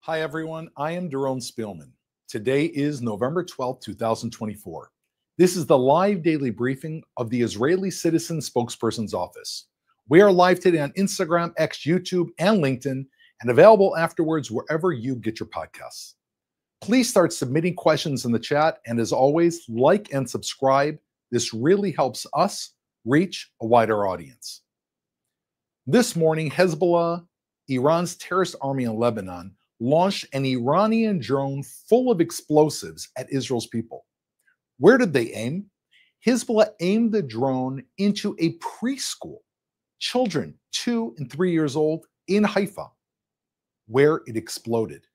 Hi everyone, I am Doron Spielman. Today is November 12th, 2024. This is the live daily briefing of the Israeli Citizen Spokesperson's Office. We are live today on Instagram, X, YouTube, and LinkedIn, and available afterwards wherever you get your podcasts. Please start submitting questions in the chat, and as always, like and subscribe. This really helps us reach a wider audience. This morning, Hezbollah, Iran's terrorist army in Lebanon, launched an Iranian drone full of explosives at Israel's people. Where did they aim? Hezbollah aimed the drone into a preschool, children 2 and 3 years old in Haifa, where it exploded.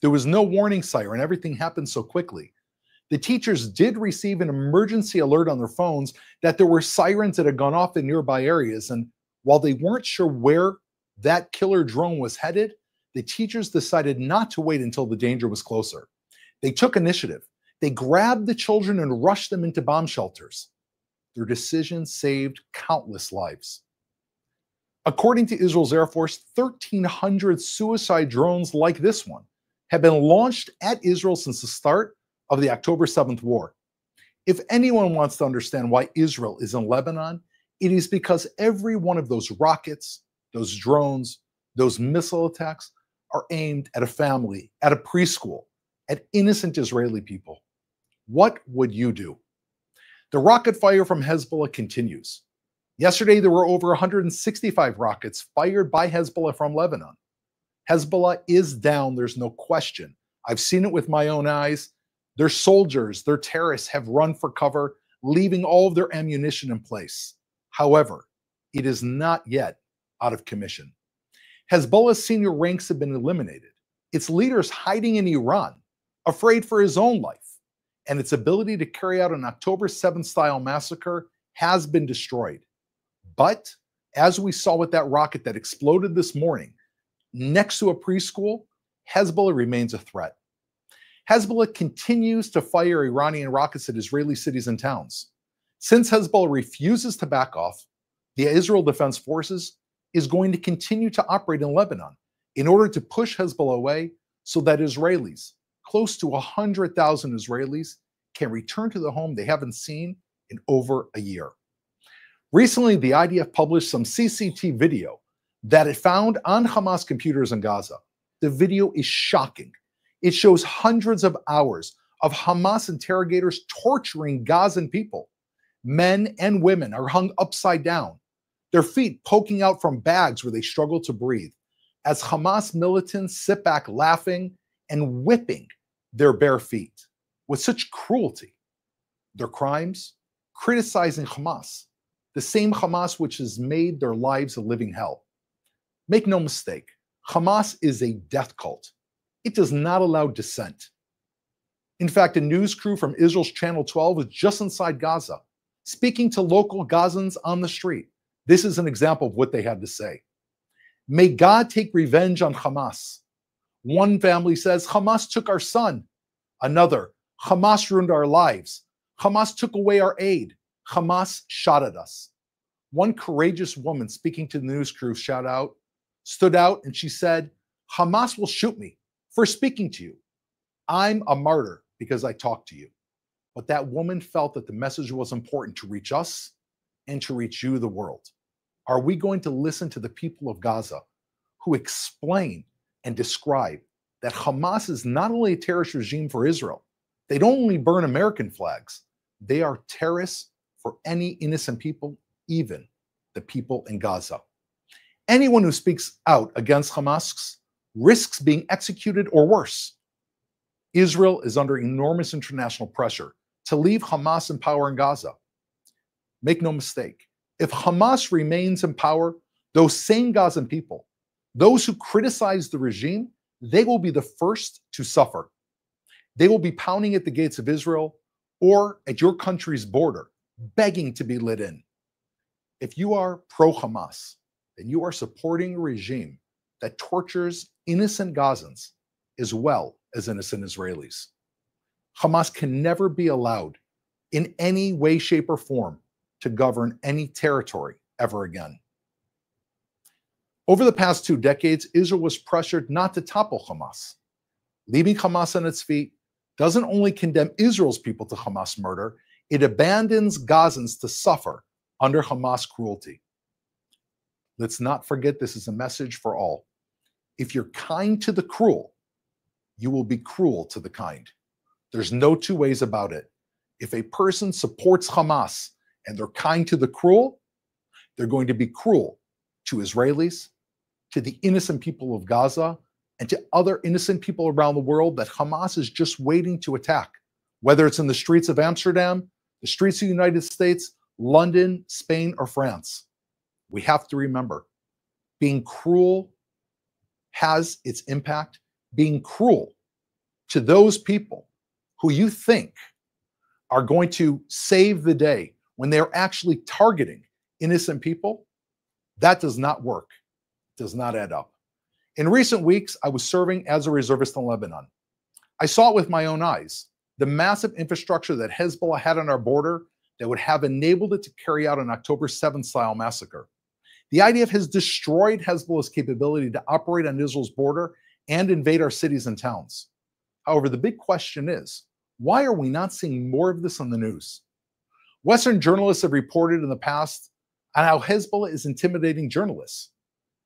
There was no warning siren, everything happened so quickly. The teachers did receive an emergency alert on their phones that there were sirens that had gone off in nearby areas, and while they weren't sure where that killer drone was headed, the teachers decided not to wait until the danger was closer. They took initiative. They grabbed the children and rushed them into bomb shelters. Their decision saved countless lives. According to Israel's Air Force, 1,300 suicide drones like this one have been launched at Israel since the start of the October 7th war. If anyone wants to understand why Israel is in Lebanon, it is because every one of those rockets, those drones, those missile attacks are aimed at a family, at a preschool, at innocent Israeli people. What would you do? The rocket fire from Hezbollah continues. Yesterday, there were over 165 rockets fired by Hezbollah from Lebanon. Hezbollah is down, there's no question. I've seen it with my own eyes. Their soldiers, their terrorists have run for cover, leaving all of their ammunition in place. However, it is not yet out of commission. Hezbollah's senior ranks have been eliminated. Its leaders hiding in Iran, afraid for his own life, and its ability to carry out an October 7th style massacre has been destroyed. But as we saw with that rocket that exploded this morning next to a preschool, Hezbollah remains a threat. Hezbollah continues to fire Iranian rockets at Israeli cities and towns. Since Hezbollah refuses to back off, the Israel Defense Forces is going to continue to operate in Lebanon in order to push Hezbollah away so that Israelis, close to 100,000 Israelis, can return to the home they haven't seen in over a year. Recently, the IDF published some CCTV video that it found on Hamas computers in Gaza. The video is shocking. It shows hundreds of hours of Hamas interrogators torturing Gazan people. Men and women are hung upside down, their feet poking out from bags where they struggle to breathe, as Hamas militants sit back laughing and whipping their bare feet with such cruelty. Their crimes? Criticizing Hamas, the same Hamas which has made their lives a living hell. Make no mistake, Hamas is a death cult. It does not allow dissent. In fact, a news crew from Israel's Channel 12 was just inside Gaza, speaking to local Gazans on the street. This is an example of what they had to say. May God take revenge on Hamas. One family says, Hamas took our son. Another, Hamas ruined our lives. Hamas took away our aid. Hamas shot at us. One courageous woman speaking to the news crew stood out and she said, Hamas will shoot me for speaking to you. I'm a martyr because I talked to you. But that woman felt that the message was important to reach us and to reach you, the world. Are we going to listen to the people of Gaza who explain and describe that Hamas is not only a terrorist regime for Israel, they don't only burn American flags, they are terrorists for any innocent people, even the people in Gaza. Anyone who speaks out against Hamas risks being executed or worse. Israel is under enormous international pressure to leave Hamas in power in Gaza. Make no mistake, if Hamas remains in power, those same Gazan people, those who criticize the regime, they will be the first to suffer. They will be pounding at the gates of Israel or at your country's border, begging to be let in. If you are pro-Hamas, then you are supporting a regime that tortures innocent Gazans as well as innocent Israelis. Hamas can never be allowed in any way, shape, or form to govern any territory ever again. Over the past 2 decades, Israel was pressured not to topple Hamas. Leaving Hamas on its feet doesn't only condemn Israel's people to Hamas murder, it abandons Gazans to suffer under Hamas cruelty. Let's not forget this is a message for all. If you're kind to the cruel, you will be cruel to the kind. There's no two ways about it. If a person supports Hamas and they're kind to the cruel, they're going to be cruel to Israelis, to the innocent people of Gaza, and to other innocent people around the world that Hamas is just waiting to attack, whether it's in the streets of Amsterdam, the streets of the United States, London, Spain, or France. We have to remember, being cruel has its impact. Being cruel to those people who you think are going to save the day when they're actually targeting innocent people, that does not work, does not add up. In recent weeks, I was serving as a reservist in Lebanon. I saw it with my own eyes, the massive infrastructure that Hezbollah had on our border that would have enabled it to carry out an October 7th style massacre. The IDF has destroyed Hezbollah's capability to operate on Israel's border and invade our cities and towns. However, the big question is, why are we not seeing more of this on the news? Western journalists have reported in the past on how Hezbollah is intimidating journalists.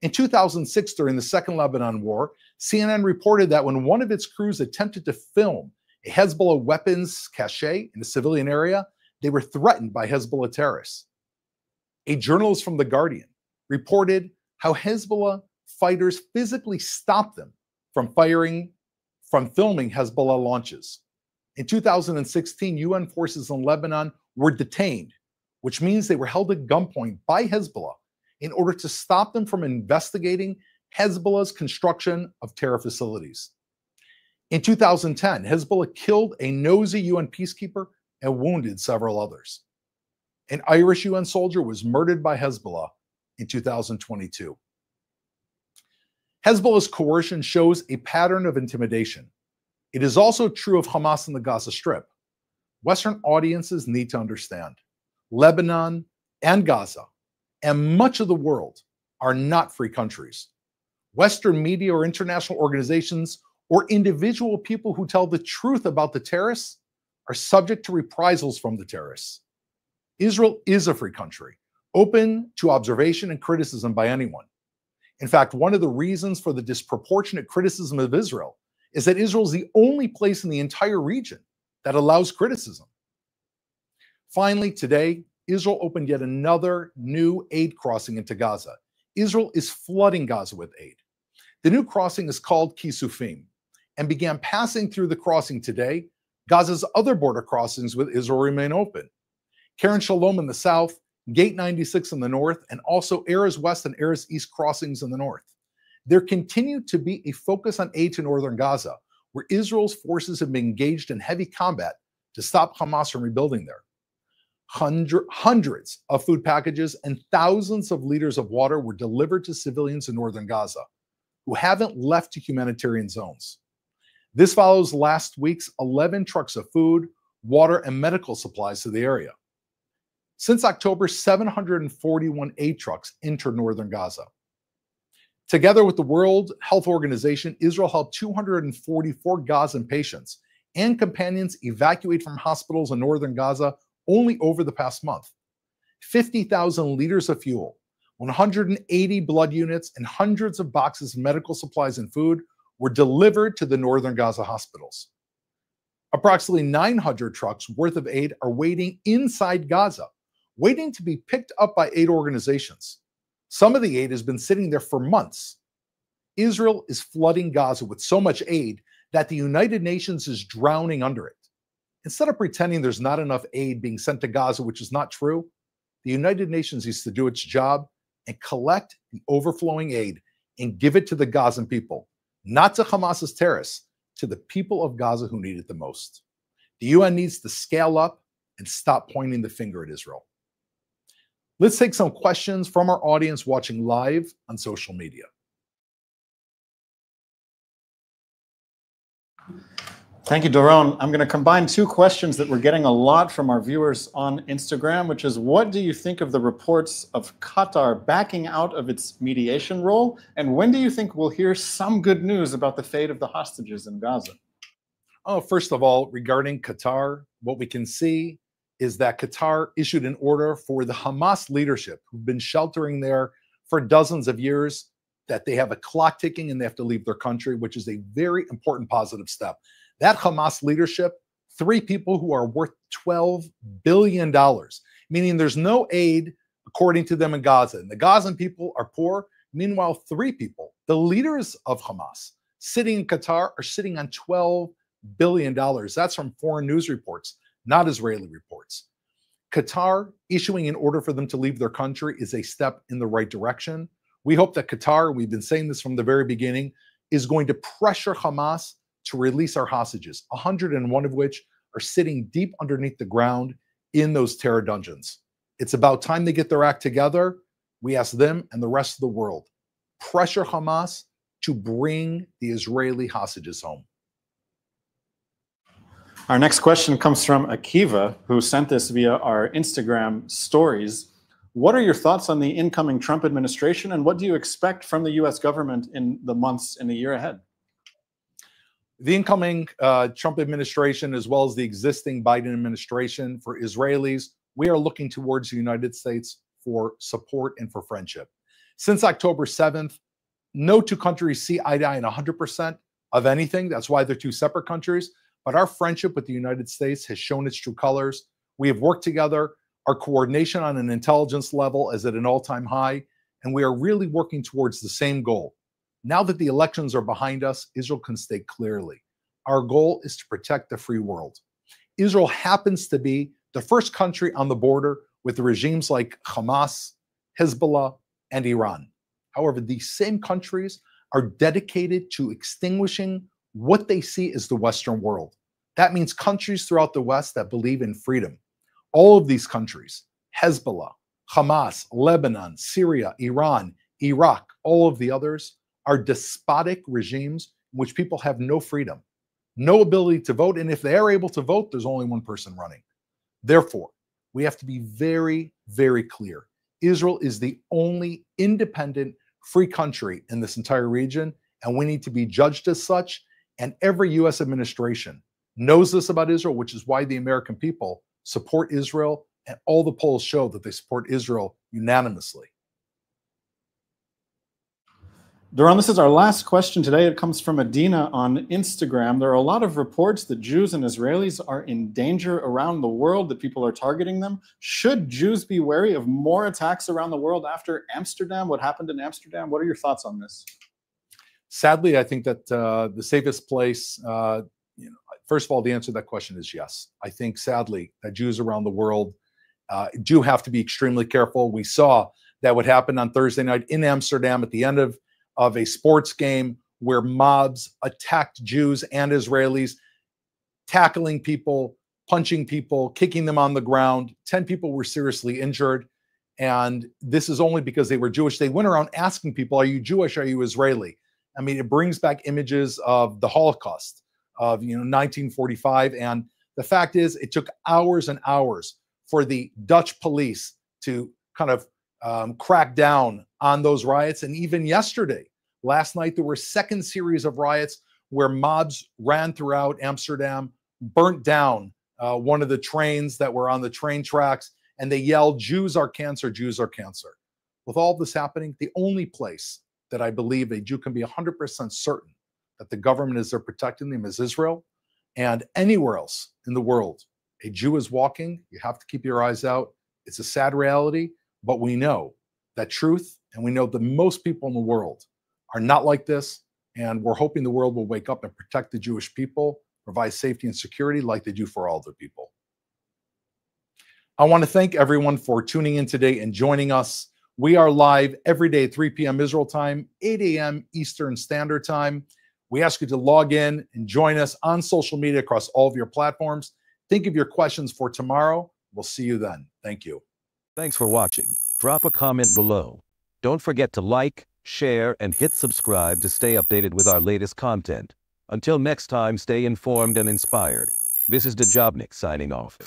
In 2006, during the Second Lebanon War, CNN reported that when one of its crews attempted to film a Hezbollah weapons cache in a civilian area, they were threatened by Hezbollah terrorists. A journalist from The Guardian reported how Hezbollah fighters physically stopped them from filming Hezbollah launches. In 2016, UN forces in Lebanon were detained, which means they were held at gunpoint by Hezbollah in order to stop them from investigating Hezbollah's construction of terror facilities. In 2010, Hezbollah killed a nosy UN peacekeeper and wounded several others. An Irish UN soldier was murdered by Hezbollah in 2022. Hezbollah's coercion shows a pattern of intimidation. It is also true of Hamas in the Gaza Strip. Western audiences need to understand Lebanon and Gaza and much of the world are not free countries. Western media or international organizations or individual people who tell the truth about the terrorists are subject to reprisals from the terrorists. Israel is a free country, open to observation and criticism by anyone. In fact, one of the reasons for the disproportionate criticism of Israel is that Israel is the only place in the entire region that allows criticism. Finally, today, Israel opened yet another new aid crossing into Gaza. Israel is flooding Gaza with aid. The new crossing is called Kisufim and began passing through the crossing today. Gaza's other border crossings with Israel remain open. Keren Shalom in the south, Gate 96 in the north, and also Erez West and Erez East crossings in the north. There continued to be a focus on aid to northern Gaza, where Israel's forces have been engaged in heavy combat to stop Hamas from rebuilding there. Hundreds of food packages and thousands of liters of water were delivered to civilians in northern Gaza who haven't left to humanitarian zones. This follows last week's 11 trucks of food, water, and medical supplies to the area. Since October, 741 aid trucks entered northern Gaza. Together with the World Health Organization, Israel helped 244 Gazan patients and companions evacuate from hospitals in northern Gaza only over the past month. 50,000 liters of fuel, 180 blood units, and hundreds of boxes of medical supplies and food were delivered to the northern Gaza hospitals. Approximately 900 trucks worth of aid are waiting inside Gaza, waiting to be picked up by aid organizations. Some of the aid has been sitting there for months. Israel is flooding Gaza with so much aid that the United Nations is drowning under it. Instead of pretending there's not enough aid being sent to Gaza, which is not true, the United Nations needs to do its job and collect the overflowing aid and give it to the Gazan people, not to Hamas's terrorists, to the people of Gaza who need it the most. The UN needs to scale up and stop pointing the finger at Israel. Let's take some questions from our audience watching live on social media. Thank you, Doron. I'm going to combine two questions that we're getting a lot from our viewers on Instagram, which is, what do you think of the reports of Qatar backing out of its mediation role? And when do you think we'll hear some good news about the fate of the hostages in Gaza? Oh, first of all, regarding Qatar, what we can see is that Qatar issued an order for the Hamas leadership who've been sheltering there for dozens of years, that they have a clock ticking and they have to leave their country, which is a very important positive step. That Hamas leadership, three people who are worth $12 billion, meaning there's no aid, according to them, in Gaza. And the Gazan people are poor. Meanwhile, three people, the leaders of Hamas, sitting in Qatar, are sitting on $12 billion. That's from foreign news reports, not Israeli reports. Qatar issuing an order for them to leave their country is a step in the right direction. We hope that Qatar, we've been saying this from the very beginning, is going to pressure Hamas to release our hostages, 101 of which are sitting deep underneath the ground in those terror dungeons. It's about time they get their act together. We ask them and the rest of the world, pressure Hamas to bring the Israeli hostages home. Our next question comes from Akiva, who sent this via our Instagram stories. What are your thoughts on the incoming Trump administration, and what do you expect from the US government in the months and the year ahead? The incoming Trump administration, as well as the existing Biden administration, for Israelis, we are looking towards the United States for support and for friendship. Since October 7th, no two countries see eye to eye in 100% of anything. That's why they're two separate countries. But our friendship with the United States has shown its true colors. We have worked together. Our coordination on an intelligence level is at an all-time high, and we are really working towards the same goal. Now that the elections are behind us, Israel can state clearly, our goal is to protect the free world. Israel happens to be the first country on the border with regimes like Hamas, Hezbollah, and Iran. However, these same countries are dedicated to extinguishing what they see as the Western world. That means countries throughout the West that believe in freedom. All of these countries, Hezbollah, Hamas, Lebanon, Syria, Iran, Iraq, all of the others, are despotic regimes in which people have no freedom, no ability to vote. And if they are able to vote, there's only one person running. Therefore, we have to be very, very clear. Israel is the only independent, free country in this entire region, and we need to be judged as such. And every US administration knows this about Israel, which is why the American people support Israel, and all the polls show that they support Israel unanimously. Doron, this is our last question today. It comes from Adina on Instagram. There are a lot of reports that Jews and Israelis are in danger around the world, that people are targeting them. Should Jews be wary of more attacks around the world after Amsterdam? What happened in Amsterdam? What are your thoughts on this? Sadly, I think that the safest place, first of all, the answer to that question is yes. I think, sadly, that Jews around the world do have to be extremely careful. We saw that what happened on Thursday night in Amsterdam at the end of a sports game where mobs attacked Jews and Israelis, tackling people, punching people, kicking them on the ground. 10 people were seriously injured. And this is only because they were Jewish. They went around asking people, are you Jewish? Are you Israeli? I mean, it brings back images of the Holocaust of 1945. And the fact is, it took hours and hours for the Dutch police to kind of crack down on those riots. And even yesterday, last night, there were a second series of riots where mobs ran throughout Amsterdam, burnt down one of the trains that were on the train tracks, and they yelled, Jews are cancer, Jews are cancer. With all this happening, the only place that I believe a Jew can be 100% certain that the government is there protecting them is Israel. And anywhere else in the world, a Jew is walking, you have to keep your eyes out. It's a sad reality, but we know that truth, and we know that most people in the world are not like this, and we're hoping the world will wake up and protect the Jewish people, provide safety and security like they do for all other people. I want to thank everyone for tuning in today and joining us. We are live every day at 3 p.m. Israel time, 8 a.m. Eastern Standard Time. We ask you to log in and join us on social media across all of your platforms. Think of your questions for tomorrow. We'll see you then. Thank you. Thanks for watching. Drop a comment below. Don't forget to like, share, and hit subscribe to stay updated with our latest content. Until next time, stay informed and inspired. This is Djobnik signing off.